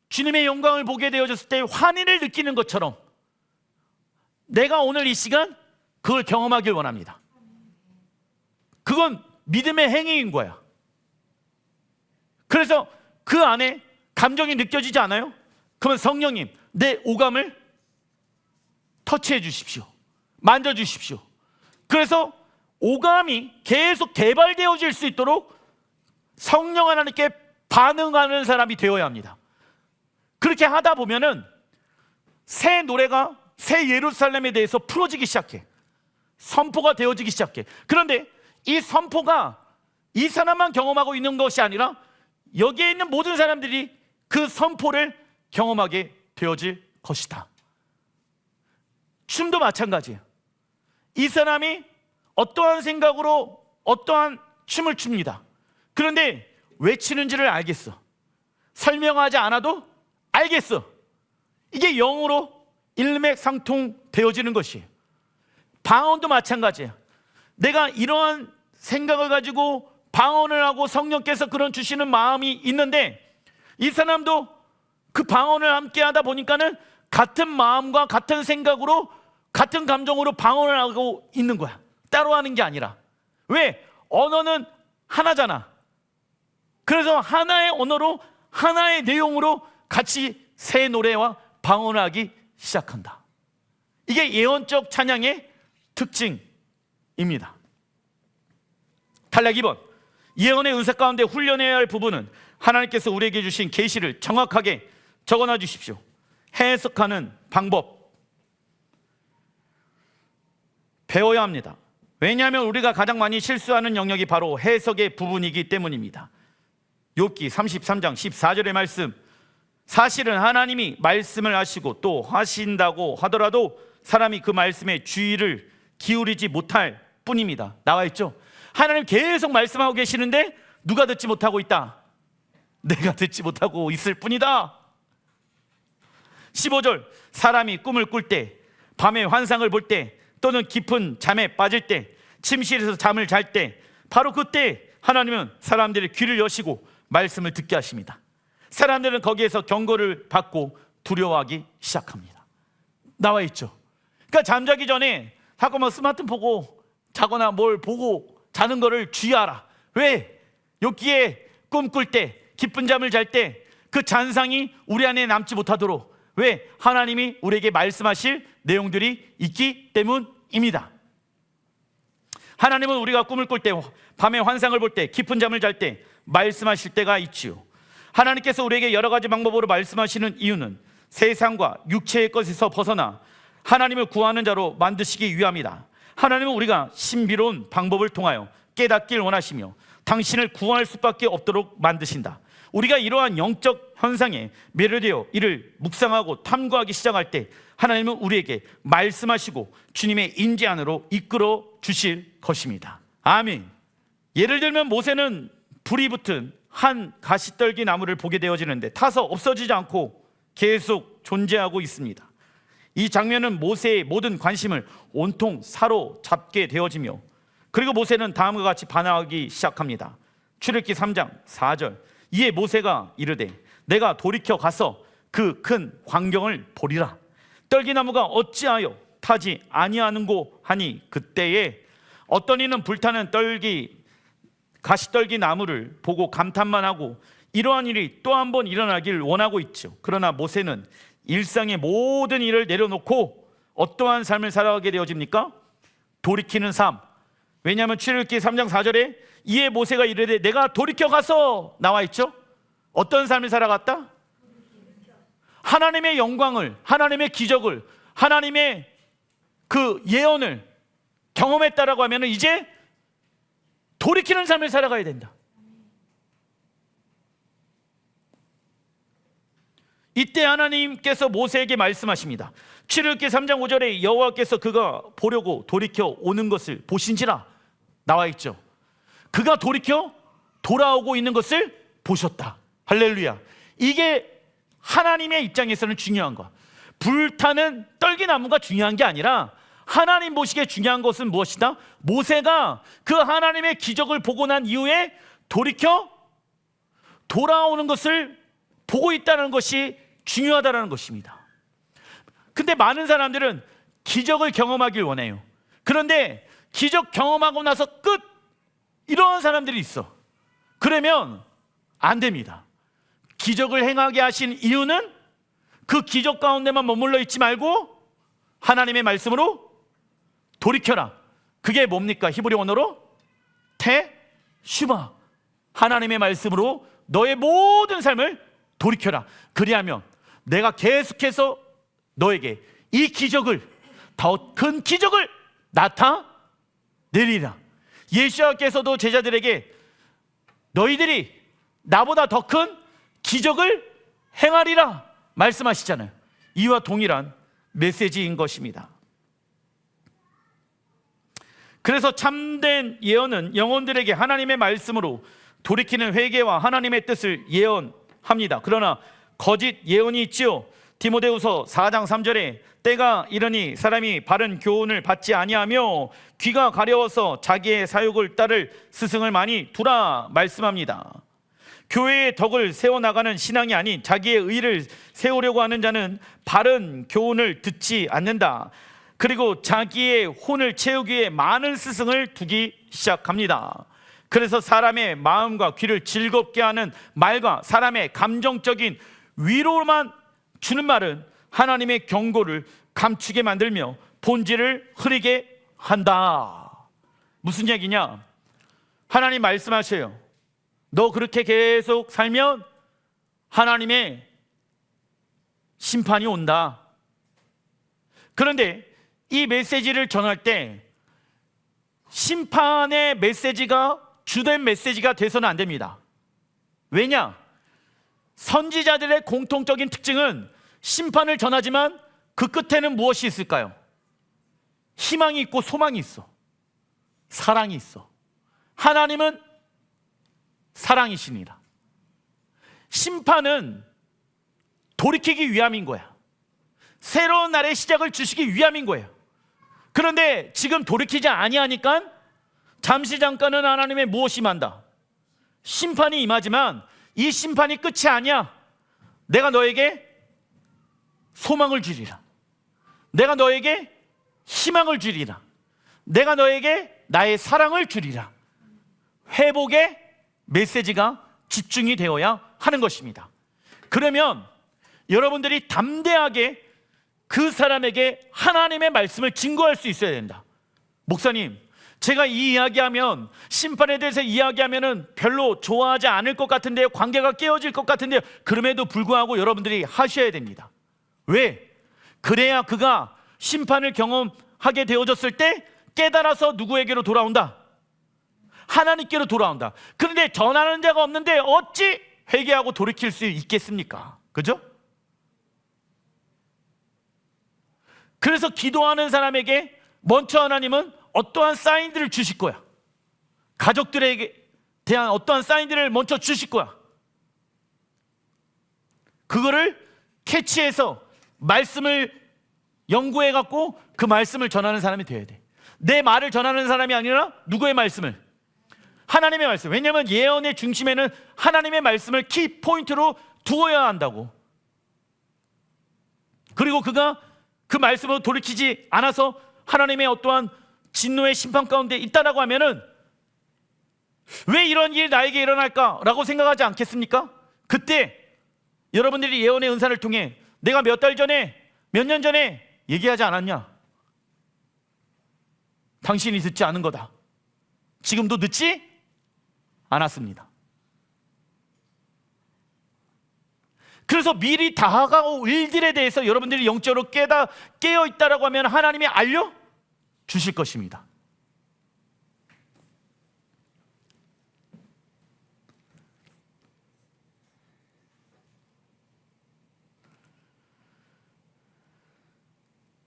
주님의 영광을 보게 되어졌을 때 환희를 느끼는 것처럼 내가 오늘 이 시간 그걸 경험하길 원합니다. 그건 믿음의 행위인 거야. 그래서 그 안에 감정이 느껴지지 않아요? 그러면 성령님, 내 오감을 터치해 주십시오. 만져 주십시오. 그래서 오감이 계속 개발되어질 수 있도록 성령 하나님께 반응하는 사람이 되어야 합니다. 그렇게 하다 보면은 새 노래가 새 예루살렘에 대해서 풀어지기 시작해. 선포가 되어지기 시작해. 그런데 이 선포가 이 사람만 경험하고 있는 것이 아니라 여기에 있는 모든 사람들이 그 선포를 경험하게 되어질 것이다. 춤도 마찬가지예요. 이 사람이 어떠한 생각으로 어떠한 춤을 춥니다. 그런데 외치는지를 알겠어. 설명하지 않아도 알겠어. 이게 영으로 일맥상통 되어지는 것이에요. 방언도 마찬가지예요. 내가 이러한 생각을 가지고 방언을 하고 성령께서 그런 주시는 마음이 있는데 이 사람도 그 방언을 함께 하다 보니까는 같은 마음과 같은 생각으로 같은 감정으로 방언을 하고 있는 거야. 따로 하는 게 아니라. 왜? 언어는 하나잖아. 그래서 하나의 언어로 하나의 내용으로 같이 새 노래와 방언을 하기 시작한다. 이게 예언적 찬양의 특징입니다. 탈락 2번, 예언의 은사 가운데 훈련해야 할 부분은 하나님께서 우리에게 주신 계시를 정확하게 적어놔 주십시오. 해석하는 방법 배워야 합니다. 왜냐하면 우리가 가장 많이 실수하는 영역이 바로 해석의 부분이기 때문입니다. 욥기 33장 14절의 말씀, 사실은 하나님이 말씀을 하시고 또 하신다고 하더라도 사람이 그 말씀에 주의를 기울이지 못할 뿐입니다. 나와 있죠? 하나님 계속 말씀하고 계시는데 누가 듣지 못하고 있다? 내가 듣지 못하고 있을 뿐이다. 15절, 사람이 꿈을 꿀 때, 밤에 환상을 볼 때, 또는 깊은 잠에 빠질 때, 침실에서 잠을 잘 때, 바로 그때 하나님은 사람들의 귀를 여시고 말씀을 듣게 하십니다. 사람들은 거기에서 경고를 받고 두려워하기 시작합니다. 나와 있죠. 그러니까 잠자기 전에 잠깐만 스마트폰 보고 자거나 뭘 보고 자는 거를 주의하라. 왜? 여기에 꿈꿀 때, 깊은 잠을 잘 때 그 잔상이 우리 안에 남지 못하도록. 왜? 하나님이 우리에게 말씀하실 내용들이 있기 때문입니다. 하나님은 우리가 꿈을 꿀 때, 밤에 환상을 볼 때, 깊은 잠을 잘 때 말씀하실 때가 있지요. 하나님께서 우리에게 여러 가지 방법으로 말씀하시는 이유는 세상과 육체의 것에서 벗어나 하나님을 구하는 자로 만드시기 위함이다. 하나님은 우리가 신비로운 방법을 통하여 깨닫길 원하시며 당신을 구할 수밖에 없도록 만드신다. 우리가 이러한 영적 현상에 매료되어 이를 묵상하고 탐구하기 시작할 때 하나님은 우리에게 말씀하시고 주님의 인지 안으로 이끌어 주실 것입니다. 아멘. 예를 들면 모세는 불이 붙은 한 가시떨기 나무를 보게 되어지는데 타서 없어지지 않고 계속 존재하고 있습니다. 이 장면은 모세의 모든 관심을 온통 사로잡게 되어지며, 그리고 모세는 다음과 같이 반항하기 시작합니다. 출애굽기 3장 4절, 이에 모세가 이르되 내가 돌이켜 가서 그 큰 광경을 보리라. 떨기나무가 어찌하여 타지 아니하는고 하니, 그때에 어떤 이는 불타는 가시떨기 나무를 보고 감탄만 하고 이러한 일이 또 한 번 일어나길 원하고 있죠. 그러나 모세는 일상의 모든 일을 내려놓고 어떠한 삶을 살아가게 되어집니까? 돌이키는 삶. 왜냐하면 출애굽기 3장 4절에 이에 모세가 이르되 내가 돌이켜 가서 나와 있죠. 어떤 삶을 살아갔다? 하나님의 영광을, 하나님의 기적을, 하나님의 그 예언을 경험했다라고 하면 이제 돌이키는 삶을 살아가야 된다. 이때 하나님께서 모세에게 말씀하십니다. 출애굽기 3장 5절에 여호와께서 그가 보려고 돌이켜 오는 것을 보신지라 나와 있죠. 그가 돌이켜 돌아오고 있는 것을 보셨다. 할렐루야. 이게 하나님의 입장에서는 중요한 거야. 불타는 떨기나무가 중요한 게 아니라 하나님 보시기에 중요한 것은 무엇이다? 모세가 그 하나님의 기적을 보고 난 이후에 돌이켜 돌아오는 것을 보고 있다는 것이 중요하다는 것입니다. 근데 많은 사람들은 기적을 경험하길 원해요. 그런데 기적 경험하고 나서 끝! 이런 사람들이 있어. 그러면 안 됩니다. 기적을 행하게 하신 이유는 그 기적 가운데만 머물러 있지 말고 하나님의 말씀으로 돌이켜라. 그게 뭡니까? 히브리 언어로 테슈바. 하나님의 말씀으로 너의 모든 삶을 돌이켜라. 그리하면 내가 계속해서 너에게 이 기적을, 더 큰 기적을 나타내리라. 예수님께서도 제자들에게 너희들이 나보다 더 큰 기적을 행하리라 말씀하시잖아요. 이와 동일한 메시지인 것입니다. 그래서 참된 예언은 영혼들에게 하나님의 말씀으로 돌이키는 회개와 하나님의 뜻을 예언합니다. 그러나 거짓 예언이 있지요. 디모데후서 4장 3절에 때가 이르니 사람이 바른 교훈을 받지 아니하며 귀가 가려워서 자기의 사욕을 따를 스승을 많이 두라 말씀합니다. 교회의 덕을 세워나가는 신앙이 아닌 자기의 의를 세우려고 하는 자는 바른 교훈을 듣지 않는다. 그리고 자기의 혼을 채우기 위해 많은 스승을 두기 시작합니다. 그래서 사람의 마음과 귀를 즐겁게 하는 말과 사람의 감정적인 위로만 주는 말은 하나님의 경고를 감추게 만들며 본질을 흐리게 한다. 무슨 얘기냐? 하나님 말씀하셔요. 너 그렇게 계속 살면 하나님의 심판이 온다. 그런데 이 메시지를 전할 때 심판의 메시지가 주된 메시지가 돼서는 안 됩니다. 왜냐? 선지자들의 공통적인 특징은 심판을 전하지만 그 끝에는 무엇이 있을까요? 희망이 있고 소망이 있어. 사랑이 있어. 하나님은 사랑이십니다. 심판은 돌이키기 위함인 거야. 새로운 날의 시작을 주시기 위함인 거예요. 그런데 지금 돌이키지 아니하니까 잠시 잠깐은 하나님의 무엇이 임한다? 심판이 임하지만 이 심판이 끝이 아니야. 내가 너에게 소망을 주리라. 내가 너에게 희망을 주리라. 내가 너에게 나의 사랑을 주리라. 회복의 메시지가 집중이 되어야 하는 것입니다. 그러면 여러분들이 담대하게 그 사람에게 하나님의 말씀을 증거할 수 있어야 된다. 목사님, 제가 이 이야기하면 심판에 대해서 이야기하면 별로 좋아하지 않을 것 같은데요, 관계가 깨어질 것 같은데요. 그럼에도 불구하고 여러분들이 하셔야 됩니다. 왜? 그래야 그가 심판을 경험하게 되어졌을 때 깨달아서 누구에게로 돌아온다? 하나님께로 돌아온다. 그런데 전하는 자가 없는데 어찌 회개하고 돌이킬 수 있겠습니까? 그죠? 그래서 기도하는 사람에게 먼저 하나님은 어떠한 사인들을 주실 거야. 가족들에게 대한 어떠한 사인들을 먼저 주실 거야. 그거를 캐치해서 말씀을 연구해 갖고 그 말씀을 전하는 사람이 되어야 돼. 내 말을 전하는 사람이 아니라 누구의 말씀을? 하나님의 말씀. 왜냐하면 예언의 중심에는 하나님의 말씀을 키포인트로 두어야 한다고. 그리고 그가 그 말씀으로 돌이키지 않아서 하나님의 어떠한 진노의 심판 가운데 있다라고 하면은 왜 이런 일이 나에게 일어날까라고 생각하지 않겠습니까? 그때 여러분들이 예언의 은사를 통해 내가 몇 달 전에, 몇 년 전에 얘기하지 않았냐? 당신이 듣지 않은 거다. 지금도 듣지 않았습니다. 그래서 미리 다가올 일들에 대해서 여러분들이 영적으로 깨어있다라고 하면 하나님이 알려주실 것입니다.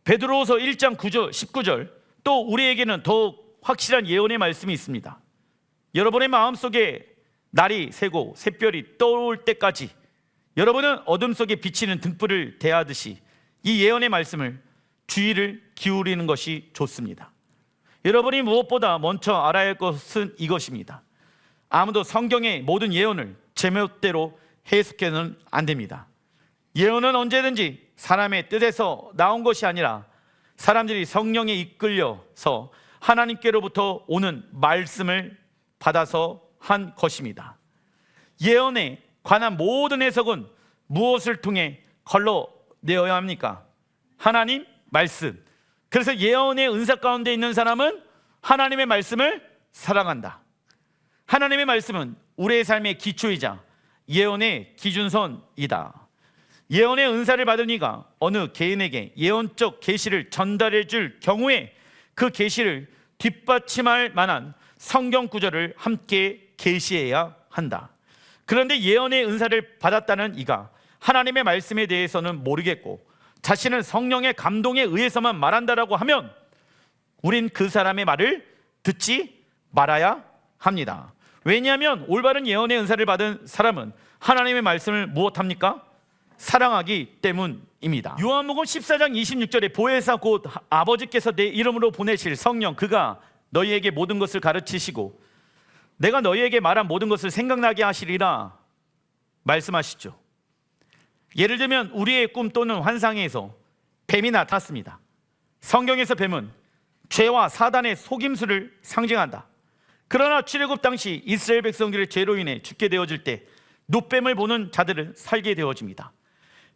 베드로후서 1장 9절, 19절 또 우리에게는 더욱 확실한 예언의 말씀이 있습니다. 여러분의 마음속에 날이 새고 샛별이 떠올 때까지 여러분은 어둠 속에 비치는 등불을 대하듯이 이 예언의 말씀을 주의를 기울이는 것이 좋습니다. 여러분이 무엇보다 먼저 알아야 할 것은 이것입니다. 아무도 성경의 모든 예언을 제멋대로 해석해서는 안 됩니다. 예언은 언제든지 사람의 뜻에서 나온 것이 아니라 사람들이 성령에 이끌려서 하나님께로부터 오는 말씀을 받아서 한 것입니다. 예언에 관한 모든 해석은 무엇을 통해 걸러내어야 합니까? 하나님 말씀. 그래서 예언의 은사 가운데 있는 사람은 하나님의 말씀을 사랑한다. 하나님의 말씀은 우리의 삶의 기초이자 예언의 기준선이다. 예언의 은사를 받은 이가 어느 개인에게 예언적 계시를 전달해 줄 경우에 그 계시를 뒷받침할 만한 성경 구절을 함께 계시해야 한다. 그런데 예언의 은사를 받았다는 이가 하나님의 말씀에 대해서는 모르겠고 자신은 성령의 감동에 의해서만 말한다라고 하면 우린 그 사람의 말을 듣지 말아야 합니다. 왜냐하면 올바른 예언의 은사를 받은 사람은 하나님의 말씀을 무엇합니까? 사랑하기 때문입니다. 요한복음 14장 26절에 보혜사 곧 아버지께서 내 이름으로 보내실 성령 그가 너희에게 모든 것을 가르치시고 내가 너희에게 말한 모든 것을 생각나게 하시리라 말씀하시죠. 예를 들면 우리의 꿈 또는 환상에서 뱀이 나타났습니다. 성경에서 뱀은 죄와 사단의 속임수를 상징한다. 그러나 출애굽 당시 이스라엘 백성들의 죄로 인해 죽게 되어질 때 놋뱀을 보는 자들은 살게 되어집니다.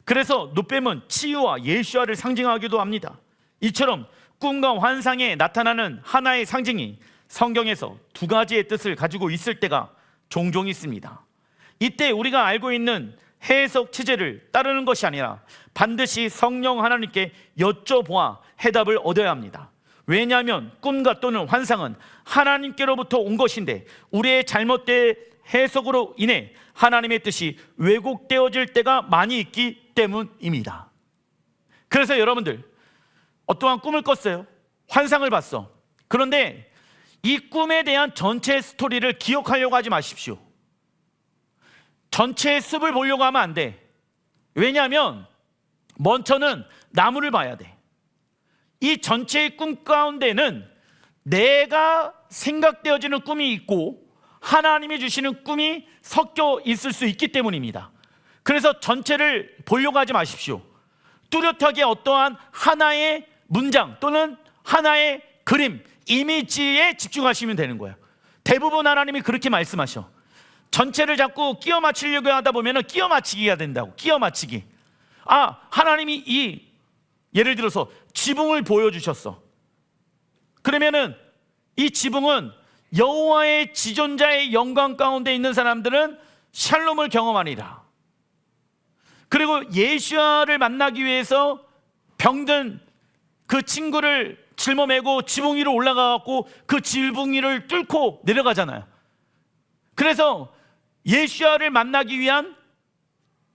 그래서 놋뱀은 치유와 예수와를 상징하기도 합니다. 이처럼 꿈과 환상에 나타나는 하나의 상징이 성경에서 두 가지의 뜻을 가지고 있을 때가 종종 있습니다. 이때 우리가 알고 있는 해석 체제를 따르는 것이 아니라 반드시 성령 하나님께 여쭤보아 해답을 얻어야 합니다. 왜냐하면 꿈과 또는 환상은 하나님께로부터 온 것인데 우리의 잘못된 해석으로 인해 하나님의 뜻이 왜곡되어질 때가 많이 있기 때문입니다. 그래서 여러분들 어떠한 꿈을 꿨어요? 환상을 봤어. 그런데 이 꿈에 대한 전체 스토리를 기억하려고 하지 마십시오. 전체의 숲을 보려고 하면 안 돼. 왜냐하면 먼저는 나무를 봐야 돼. 이 전체의 꿈 가운데는 내가 생각되어지는 꿈이 있고 하나님이 주시는 꿈이 섞여 있을 수 있기 때문입니다. 그래서 전체를 보려고 하지 마십시오. 뚜렷하게 어떠한 하나의 문장 또는 하나의 그림, 이미지에 집중하시면 되는 거예요. 대부분 하나님이 그렇게 말씀하셔. 전체를 자꾸 끼워 맞추려고 하다 보면 끼워 맞추기가 된다고. 끼워 맞추기. 하나님이 예를 들어서 지붕을 보여주셨어. 그러면은 이 지붕은 여호와의 지존자의 영광 가운데 있는 사람들은 샬롬을 경험하리라. 그리고 예수와를 만나기 위해서 병든 그 친구를 짊어매고 지붕 위로 올라가고 그 지붕 위를 뚫고 내려가잖아요. 그래서 예수와를 만나기 위한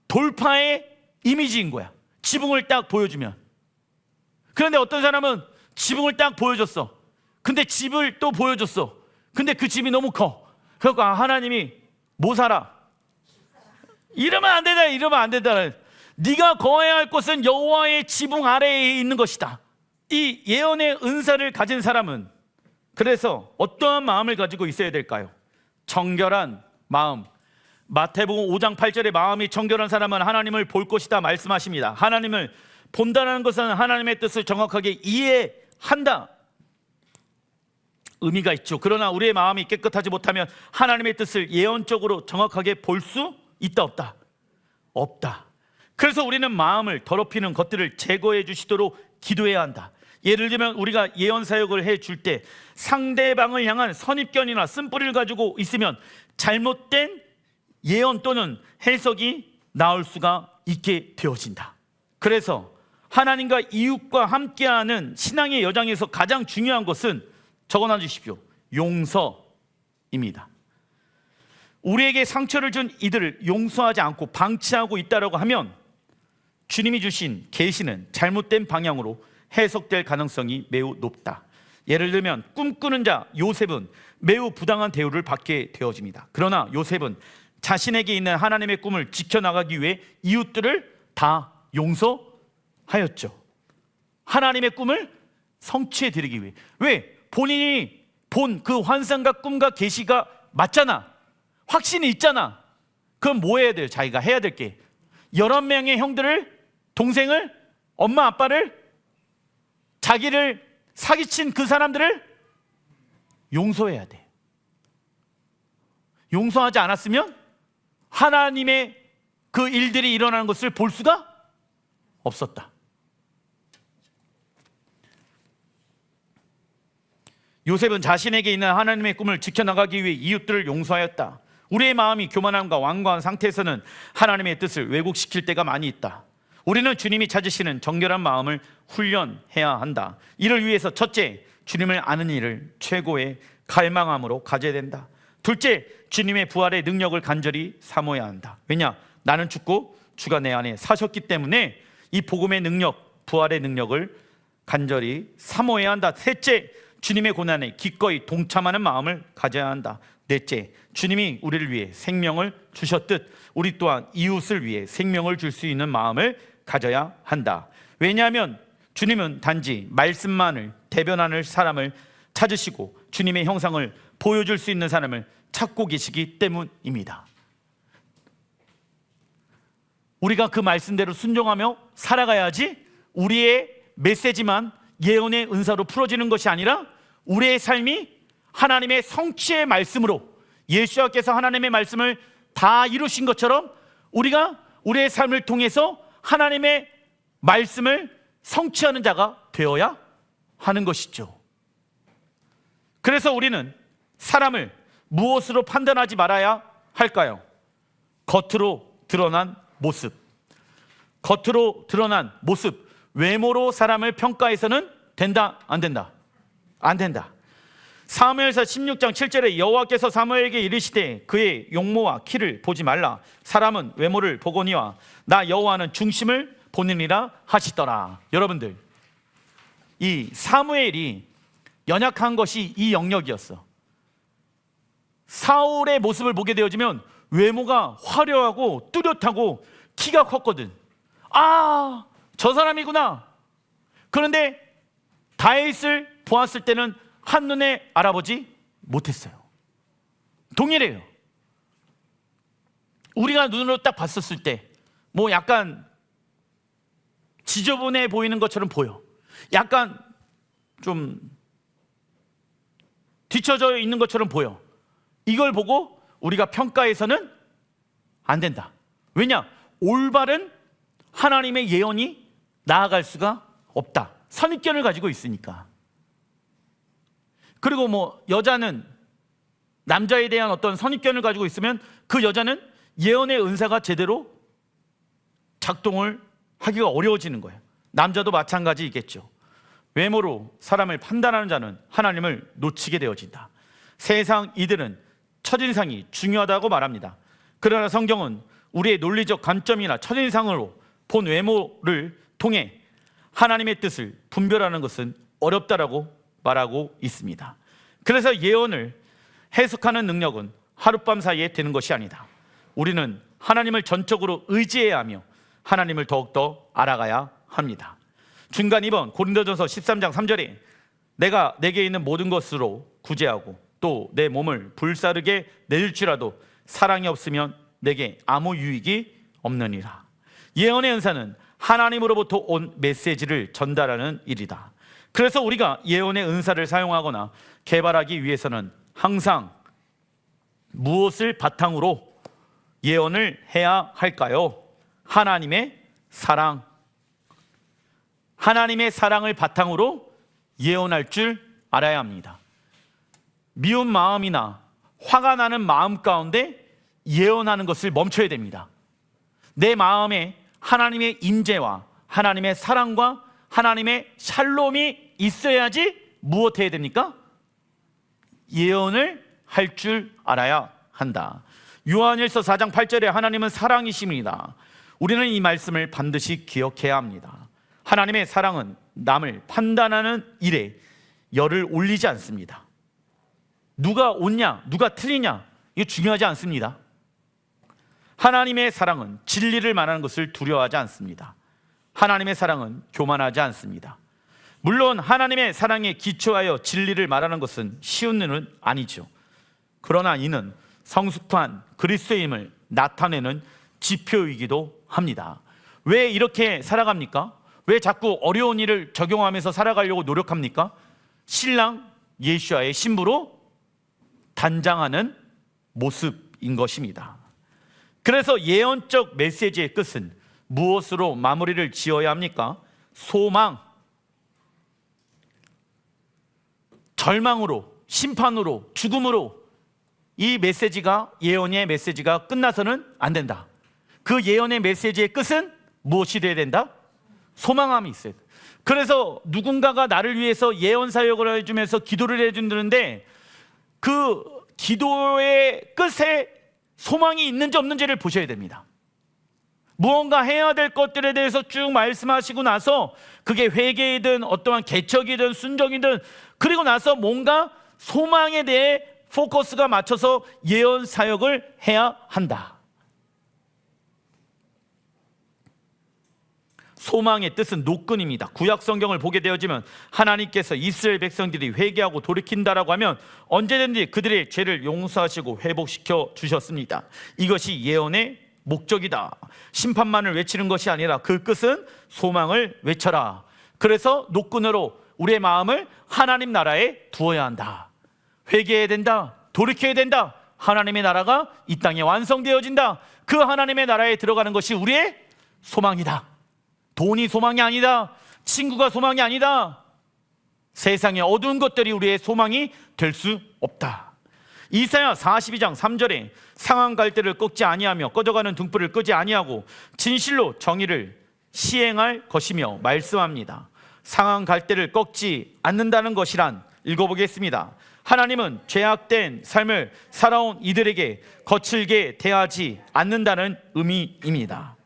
돌파의 이미지인 거야. 지붕을 딱 보여주면. 그런데 어떤 사람은 지붕을 딱 보여줬어. 근데 집을 또 보여줬어. 근데 그 집이 너무 커. 그러니까 하나님이 뭐 사라? 이러면 안 된다. 이러면 안 된다. 네가 거해야 할 곳은 여호와의 지붕 아래에 있는 것이다. 이 예언의 은사를 가진 사람은 그래서 어떠한 마음을 가지고 있어야 될까요? 정결한 마음. 마태복음 5장 8절에 마음이 정결한 사람은 하나님을 볼 것이다 말씀하십니다. 하나님을 본다는 것은 하나님의 뜻을 정확하게 이해한다. 의미가 있죠. 그러나 우리의 마음이 깨끗하지 못하면 하나님의 뜻을 예언적으로 정확하게 볼 수 있다 없다? 없다. 그래서 우리는 마음을 더럽히는 것들을 제거해 주시도록 기도해야 한다. 예를 들면 우리가 예언 사역을 해줄 때 상대방을 향한 선입견이나 쓴뿌리를 가지고 있으면 잘못된 예언 또는 해석이 나올 수가 있게 되어진다. 그래서 하나님과 이웃과 함께하는 신앙의 여정에서 가장 중요한 것은 적어놔 주십시오. 용서입니다. 우리에게 상처를 준 이들을 용서하지 않고 방치하고 있다고 하면 주님이 주신 계시는 잘못된 방향으로 해석될 가능성이 매우 높다. 예를 들면 꿈꾸는 자 요셉은 매우 부당한 대우를 받게 되어집니다. 그러나 요셉은 자신에게 있는 하나님의 꿈을 지켜나가기 위해 이웃들을 다 용서하였죠. 하나님의 꿈을 성취해 드리기 위해. 왜? 본인이 본 그 환상과 꿈과 계시가 맞잖아. 확신이 있잖아. 그럼 뭐 해야 돼요? 자기가 해야 될 게 11명의 형들을, 동생을, 엄마 아빠를, 자기를 사기친 그 사람들을 용서해야 돼. 용서하지 않았으면 하나님의 그 일들이 일어나는 것을 볼 수가 없었다. 요셉은 자신에게 있는 하나님의 꿈을 지켜나가기 위해 이웃들을 용서하였다. 우리의 마음이 교만함과 완고한 상태에서는 하나님의 뜻을 왜곡시킬 때가 많이 있다. 우리는 주님이 찾으시는 정결한 마음을 훈련해야 한다. 이를 위해서 첫째, 주님을 아는 일을 최고의 갈망함으로 가져야 된다. 둘째, 주님의 부활의 능력을 간절히 사모해야 한다. 왜냐? 나는 죽고 주가 내 안에 사셨기 때문에 이 복음의 능력, 부활의 능력을 간절히 사모해야 한다. 셋째, 주님의 고난에 기꺼이 동참하는 마음을 가져야 한다. 넷째, 주님이 우리를 위해 생명을 주셨듯 우리 또한 이웃을 위해 생명을 줄 수 있는 마음을 가져야 한다. 왜냐하면 주님은 단지 말씀만을 대변하는 사람을 찾으시고 주님의 형상을 보여줄 수 있는 사람을 찾고 계시기 때문입니다. 우리가 그 말씀대로 순종하며 살아가야지 우리의 메시지만 예언의 은사로 풀어지는 것이 아니라 우리의 삶이 하나님의 성취의 말씀으로, 예수님께서 하나님의 말씀을 다 이루신 것처럼 우리가 우리의 삶을 통해서 하나님의 말씀을 성취하는 자가 되어야 하는 것이죠. 그래서 우리는 사람을 무엇으로 판단하지 말아야 할까요? 겉으로 드러난 모습. 겉으로 드러난 모습, 외모로 사람을 평가해서는 된다, 안 된다? 안 된다. 사무엘서 16장 7절에 여호와께서 사무엘에게 이르시되 그의 용모와 키를 보지 말라. 사람은 외모를 보거니와 나 여호와는 중심을 보느니라 하시더라. 여러분들, 이 사무엘이 연약한 것이 이 영역이었어. 사울의 모습을 보게 되어지면 외모가 화려하고 뚜렷하고 키가 컸거든. 아, 저 사람이구나. 그런데 다윗을 보았을 때는 한눈에 알아보지 못했어요. 동일해요. 우리가 눈으로 딱 봤었을 때 뭐 약간 지저분해 보이는 것처럼 보여. 약간 좀 뒤처져 있는 것처럼 보여. 이걸 보고 우리가 평가해서는 안 된다. 왜냐? 올바른 하나님의 예언이 나아갈 수가 없다. 선입견을 가지고 있으니까. 그리고 뭐 여자는 남자에 대한 어떤 선입견을 가지고 있으면 그 여자는 예언의 은사가 제대로 작동을 하기가 어려워지는 거예요. 남자도 마찬가지이겠죠. 외모로 사람을 판단하는 자는 하나님을 놓치게 되어진다. 세상 이들은 첫인상이 중요하다고 말합니다. 그러나 성경은 우리의 논리적 관점이나 첫인상으로 본 외모를 통해 하나님의 뜻을 분별하는 것은 어렵다라고 말하고 있습니다. 그래서 예언을 해석하는 능력은 하룻밤 사이에 되는 것이 아니다. 우리는 하나님을 전적으로 의지해야 하며 하나님을 더욱더 알아가야 합니다. 중간 2번 고린도전서 13장 3절에 내가 내게 있는 모든 것으로 구제하고 또 내 몸을 불사르게 내줄지라도 사랑이 없으면 내게 아무 유익이 없느니라. 예언의 은사는 하나님으로부터 온 메시지를 전달하는 일이다. 그래서 우리가 예언의 은사를 사용하거나 개발하기 위해서는 항상 무엇을 바탕으로 예언을 해야 할까요? 하나님의 사랑. 하나님의 사랑을 바탕으로 예언할 줄 알아야 합니다. 미운 마음이나 화가 나는 마음 가운데 예언하는 것을 멈춰야 됩니다. 내 마음에 하나님의 임재와 하나님의 사랑과 하나님의 샬롬이 있어야지 무엇 해야 됩니까? 예언을 할 줄 알아야 한다. 요한일서 4장 8절에 하나님은 사랑이십니다. 우리는 이 말씀을 반드시 기억해야 합니다. 하나님의 사랑은 남을 판단하는 일에 열을 올리지 않습니다. 누가 옳냐, 누가 틀리냐, 이거 중요하지 않습니다. 하나님의 사랑은 진리를 말하는 것을 두려워하지 않습니다. 하나님의 사랑은 교만하지 않습니다. 물론 하나님의 사랑에 기초하여 진리를 말하는 것은 쉬운 일은 아니죠. 그러나 이는 성숙한 그리스도임을 나타내는 지표이기도 합니다. 왜 이렇게 살아갑니까? 왜 자꾸 어려운 일을 적용하면서 살아가려고 노력합니까? 신랑 예수와의 신부로 단장하는 모습인 것입니다. 그래서 예언적 메시지의 끝은 무엇으로 마무리를 지어야 합니까? 소망, 절망으로, 심판으로, 죽음으로 이 메시지가, 예언의 메시지가 끝나서는 안 된다. 그 예언의 메시지의 끝은 무엇이 되어야 된다? 소망함이 있어야 돼. 그래서 누군가가 나를 위해서 예언 사역을 해주면서 기도를 해준다는데 그 기도의 끝에 소망이 있는지 없는지를 보셔야 됩니다. 무언가 해야 될 것들에 대해서 쭉 말씀하시고 나서 그게 회개이든 어떠한 개척이든 순종이든 그리고 나서 뭔가 소망에 대해 포커스가 맞춰서 예언 사역을 해야 한다. 소망의 뜻은 노끈입니다. 구약 성경을 보게 되어지면 하나님께서 이스라엘 백성들이 회개하고 돌이킨다라고 하면 언제든지 그들의 죄를 용서하시고 회복시켜 주셨습니다. 이것이 예언의 목적이다. 심판만을 외치는 것이 아니라 그 끝은 소망을 외쳐라. 그래서 노끈으로 우리의 마음을 하나님 나라에 두어야 한다. 회개해야 된다. 돌이켜야 된다. 하나님의 나라가 이 땅에 완성되어진다. 그 하나님의 나라에 들어가는 것이 우리의 소망이다. 돈이 소망이 아니다. 친구가 소망이 아니다. 세상의 어두운 것들이 우리의 소망이 될 수 없다. 이사야 42장 3절에 상한 갈대를 꺾지 아니하며 꺼져가는 등불을 끄지 아니하고 진실로 정의를 시행할 것이며 말씀합니다. 상한 갈대를 꺾지 않는다는 것이란, 읽어보겠습니다. 하나님은 죄악된 삶을 살아온 이들에게 거칠게 대하지 않는다는 의미입니다.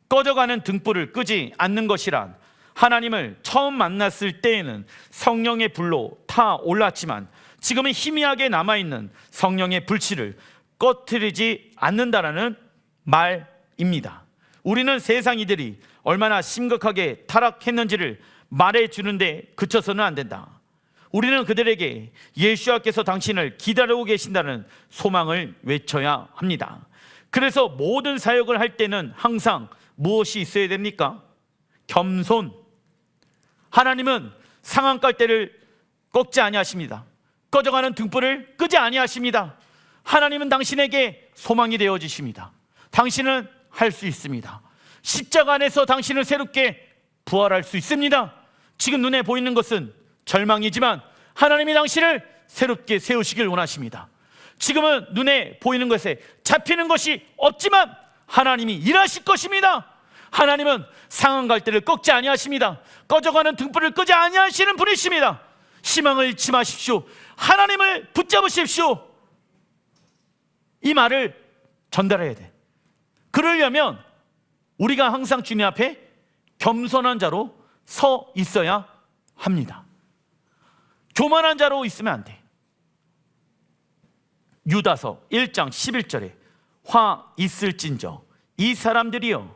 꺼져가는 등불을 끄지 않는 것이란, 하나님을 처음 만났을 때에는 성령의 불로 타올랐지만 지금은 희미하게 남아있는 성령의 불씨를 꺼트리지 않는다라는 말입니다. 우리는 세상 이들이 얼마나 심각하게 타락했는지를 말해주는데 그쳐서는 안 된다. 우리는 그들에게 예수와께서 당신을 기다리고 계신다는 소망을 외쳐야 합니다. 그래서 모든 사역을 할 때는 항상 무엇이 있어야 됩니까? 겸손. 하나님은 상한 갈대를 꺾지 아니하십니다. 꺼져가는 등불을 끄지 아니하십니다. 하나님은 당신에게 소망이 되어지십니다. 당신은 할 수 있습니다. 십자가 안에서 당신을 새롭게 부활할 수 있습니다. 지금 눈에 보이는 것은 절망이지만 하나님이 당신을 새롭게 세우시길 원하십니다. 지금은 눈에 보이는 것에 잡히는 것이 없지만 하나님이 일하실 것입니다. 하나님은 상한 갈대를 꺾지 아니하십니다. 꺼져가는 등불을 끄지 아니하시는 분이십니다. 희망을 잃지 마십시오. 하나님을 붙잡으십시오. 이 말을 전달해야 돼. 그러려면 우리가 항상 주님 앞에 겸손한 자로 서 있어야 합니다. 교만한 자로 있으면 안 돼. 유다서 1장 11절에 화 있을진저 이 사람들이여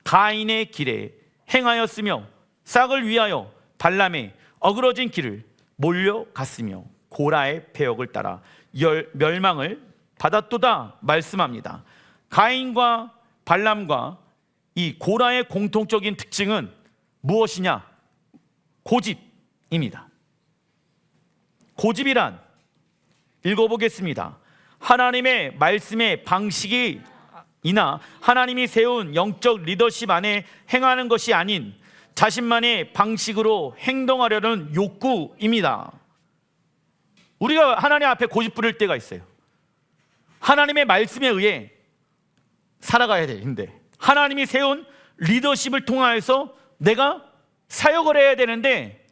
가인의 길에 행하였으며 싹을 위하여 발람의 어그러진 길을 몰려갔으며 고라의 배역을 따라 멸망을 받았도다 말씀합니다. 가인과 발람과 이 고라의 공통적인 특징은 무엇이냐? 고집입니다. 고집이란, 읽어보겠습니다. 하나님의 말씀의 방식이 이나 하나님이 세운 영적 리더십 안에 행하는 것이 아닌 자신만의 방식으로 행동하려는 욕구입니다. 우리가 하나님 앞에 고집 부릴 때가 있어요. 하나님의 말씀에 의해 살아가야 되는데, 하나님이 세운 리더십을 통하여서 내가 사역을 해야 되는데,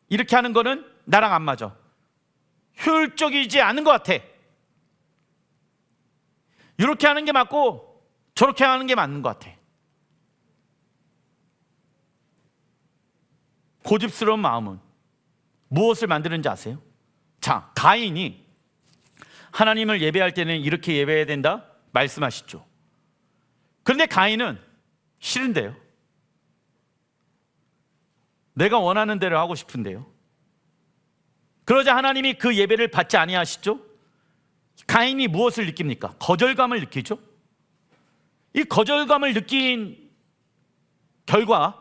이렇게 하는 거는 나랑 안 맞아. 효율적이지 않은 것 같아. 이렇게 하는 게 맞고 저렇게 하는 게 맞는 것 같아. 고집스러운 마음은 무엇을 만드는지 아세요? 자, 가인이 하나님을 예배할 때는 이렇게 예배해야 된다 말씀하시죠. 그런데 가인은 싫은데요. 내가 원하는 대로 하고 싶은데요. 그러자 하나님이 그 예배를 받지 아니하시죠? 가인이 무엇을 느낍니까? 거절감을 느끼죠. 이 거절감을 느낀 결과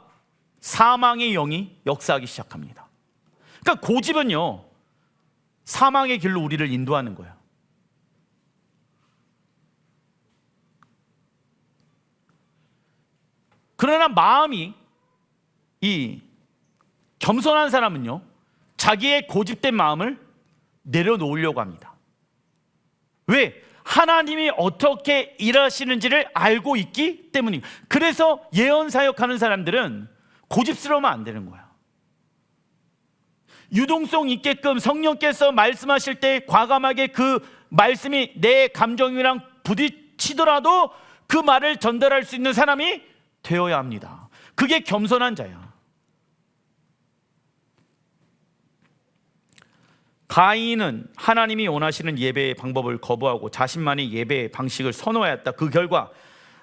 사망의 영이 역사하기 시작합니다. 그러니까 고집은요, 사망의 길로 우리를 인도하는 거예요. 그러나 마음이, 이 겸손한 사람은요, 자기의 고집된 마음을 내려놓으려고 합니다. 왜? 하나님이 어떻게 일하시는지를 알고 있기 때문이에요. 그래서 예언 사역하는 사람들은 고집스러우면 안 되는 거야. 유동성 있게끔 성령께서 말씀하실 때 과감하게 그 말씀이 내 감정이랑 부딪히더라도 그 말을 전달할 수 있는 사람이 되어야 합니다. 그게 겸손한 자야. 가인은 하나님이 원하시는 예배의 방법을 거부하고 자신만의 예배의 방식을 선호하였다. 그 결과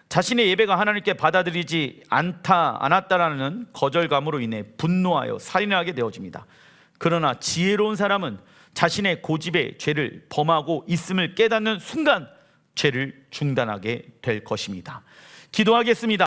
자신의 예배가 하나님께 받아들이지 않았다라는 거절감으로 인해 분노하여 살인하게 되어집니다. 그러나 지혜로운 사람은 자신의 고집의 죄를 범하고 있음을 깨닫는 순간 죄를 중단하게 될 것입니다. 기도하겠습니다.